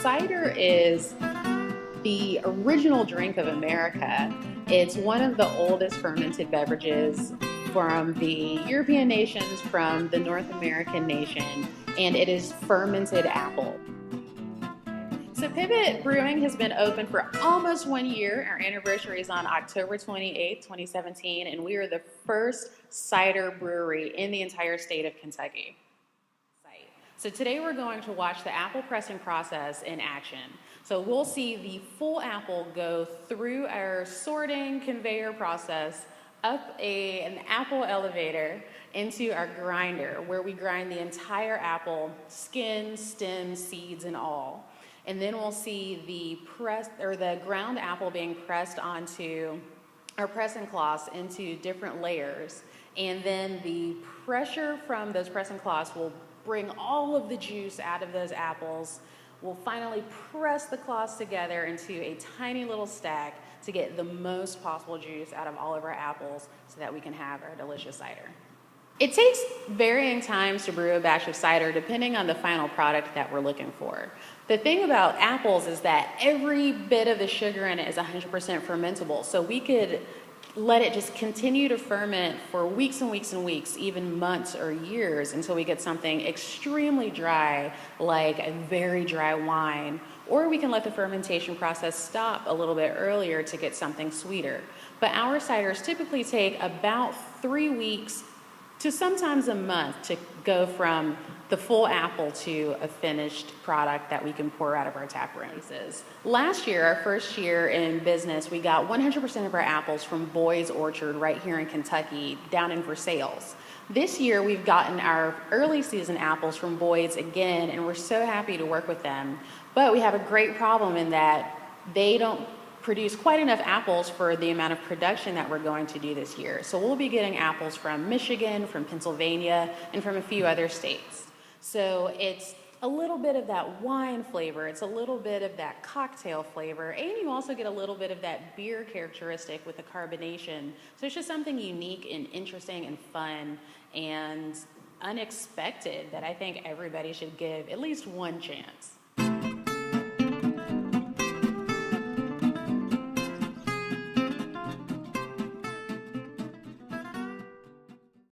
Cider is the original drink of America. It's one of the oldest fermented beverages from the European nations, from the North American nation, and it is fermented apple. So Pivot Brewing has been open for almost 1 year. Our anniversary is on October 28th, 2017, and we are the first cider brewery in the entire state of Kentucky. So today we're going to watch the apple pressing process in action. So we'll see the full apple go through our sorting conveyor process, up an apple elevator into our grinder, where we grind the entire apple, skin, stem, seeds, and all. And then we'll see the ground apple being pressed onto our pressing cloths into different layers. And then the pressure from those pressing cloths will bring all of the juice out of those apples. We'll finally press the cloths together into a tiny little stack to get the most possible juice out of all of our apples so that we can have our delicious cider. It takes varying times to brew a batch of cider depending on the final product that we're looking for. The thing about apples is that every bit of the sugar in it is 100% fermentable, so we could let it just continue to ferment for weeks and weeks and weeks, even months or years, until we get something extremely dry, like a very dry wine. Or we can let the fermentation process stop a little bit earlier to get something sweeter. But our ciders typically take about 3 weeks to sometimes a month to go from the full apple to a finished product that we can pour out of our tap rooms. Last year, our first year in business, we got 100% of our apples from Boyd's Orchard right here in Kentucky, down in Versailles. This year, we've gotten our early season apples from Boyd's again, and we're so happy to work with them. But we have a great problem in that they don't produce quite enough apples for the amount of production that we're going to do this year. So we'll be getting apples from Michigan, from Pennsylvania, and from a few other states. So it's a little bit of that wine flavor, it's a little bit of that cocktail flavor, and you also get a little bit of that beer characteristic with the carbonation. So it's just something unique and interesting and fun and unexpected that I think everybody should give at least one chance.